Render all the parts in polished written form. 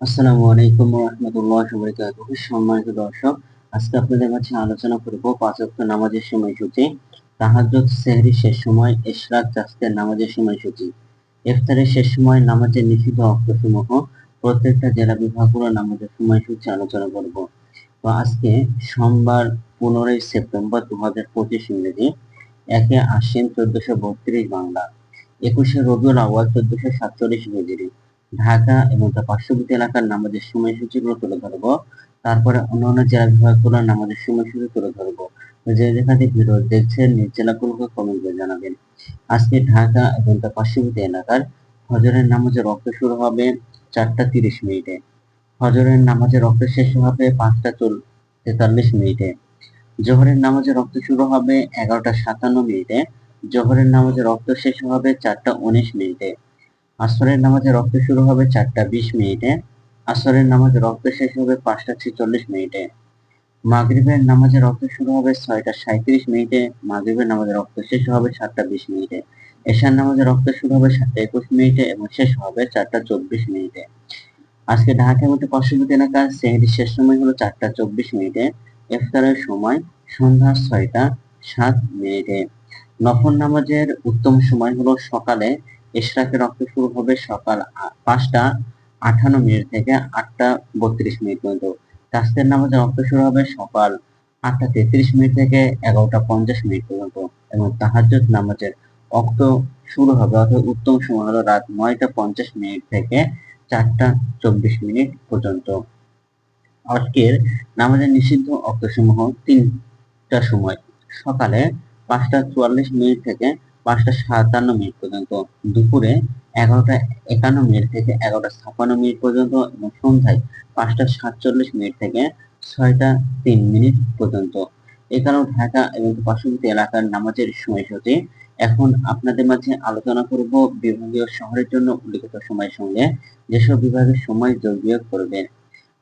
আসসালামু আলাইকুম ওয়া রাহমাতুল্লাহি ওয়া বারাকাতুহু। সম্মানিত দর্শক, আজকে আপনাদের মাঝে আলোচনা করব পাঁচ ওয়াক্ত নামাজের সময়সূচি, তাহাজ্জুদ সেহরির শেষ সময়, ইশরাক চাঁদের নামাজের সময়সূচি, ইফতারের শেষ সময়, নামাজের নিষিদ্ধ অক্তসমূহ, প্রত্যেকটা জেলা বিভাগগুলোর নামাজের সময়সূচি আলোচনা করব। তো আজকে সোমবার 15 সেপ্টেম্বর 2025 ইংরেজি, 1 আশ্বিন 1432 বাংলা, 21 রবিউল আউয়াল 1447 হিজরি। ঢাকা এবং তার পার্শ্ববর্তী এলাকার নামাজের সময়সূচিগুলো তুলে ধরবো। তারপরে অন্যান্য জেলা বিভাগগুলোর নামাজের সময়সূচি তুলে ধরবো। যে যেখান থেকে ভিডিও দেখছেন নিজ জেলাগুলোকে কমেন্ট করে জানাবেন। আজকে ঢাকা এবং তার পার্শ্ববর্তী এলাকার ফজরের নামাজের ওয়াক্ত শুরু হবে 4:30 ফজরের নামাজের ওয়াক্ত শেষ হবে 5:43 জোহরের নামাজের ওয়াক্ত শুরু হবে 11:57 জোহরের নামাজের ওয়াক্ত শেষ হবে 4:19 আসরের নামাজের ওয়াক্ত শুরু হবে 4:20 আসরের নামাজের ওয়াক্ত শেষ হবে 5:46 মাগরিবের নামাজের ওয়াক্ত শুরু হবে 6:37 মাগরিবের নামাজের ওয়াক্ত শেষ হবে 7:20 এশার নামাজের ওয়াক্ত শুরু হবে 7:21 এবং শেষ হবে 4:24 আজকে ঢাকার মধ্যে পার্শ্ববর্তী এলাকার সেহরির শেষ সময় হলো 4:24 ইফতারের সময় সন্ধ্যা 6:07 নফল নামাজের উত্তম সময় হলো সকালে, ইশরাকের ওয়াক্ত শুরু হবে সকাল 5:58 থেকে 8:32 পর্যন্ত। তাসবিহ নামাজের ওয়াক্ত শুরু হবে সকাল 8:33 থেকে 11:50 পর্যন্ত এবং তাহাজ্জুদ নামাজের ওয়াক্ত শুরু হবে অর্থাৎ উত্তম সময় হলো রাত 9:50 থেকে 4:24 পর্যন্ত। আজকের নামাজের নিষিদ্ধ ওয়াক্তসমূহ তিনটা সময়: সকালে 5:44 থেকে 5:57 পর্যন্ত, দুপুরে 11:51 থেকে 11:56 পর্যন্ত এবং সন্ধ্যায় 5:47 থেকে 6:03 পর্যন্ত। এছাড়াও ঢাকা এবং পার্শ্ববর্তী এলাকার নামাজের সময়সূচি। এখন আপনাদের মাঝে আলোচনা করব বিভাগীয় শহরের জন্য উল্লিখিত সময়ের সঙ্গে যেসব বিভাগের সময় যোগ বিয়োগ করবেন।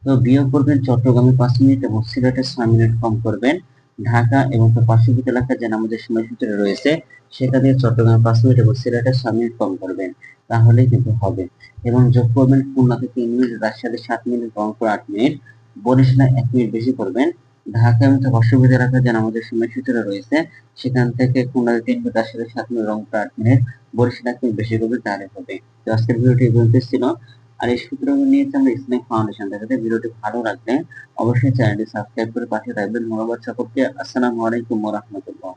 তো বিয়োগ করবেন চট্টগ্রামে 5 মিনিট এবং সিলেটে 6 মিনিট কম করবেন। ঢাকা এবং তার পার্শ্ববর্তী এলাকায় যে নামাজের সময়সূচি রয়েছে সেটা দিয়ে চট্টগ্রামে 5 মিনিট এবং সিলেটে 6 মিনিট কম করবেন, তাহলেই কিন্তু হবে। এবং যোগ করবেন খুলনাতে 3 মিনিট, রাজশাহীতে 7 মিনিট, রংপুর 8 মিনিট, বরিশালে 1 মিনিট বেশি করবেন। ঢাকা এবং তার পার্শ্ববর্তী এলাকায় যে নামাজের সময়সূচি রয়েছে সেখান থেকে খুলনাতে 3 মিনিট, রাজশাহীতে 7 মিনিট, রংপুর 8 মিনিট, বরিশালে 1 মিনিট বেশি করবেন, তাহলে হবে। তো আজকের ভিডিওটি এই পর্যন্ত ছিল। আর এই সূত্রগুলো নিয়েছি আমরা ইসলামিক ফাউন্ডেশন থেকে। ভিডিওটি ভালো লাগলে অবশ্যই চ্যানেলটি সাবস্ক্রাইব করে পাশে থাকবেন। ধন্যবাদ সকলকে। আসসালামু আলাইকুম ওয়া রাহমাতুল্লাহ।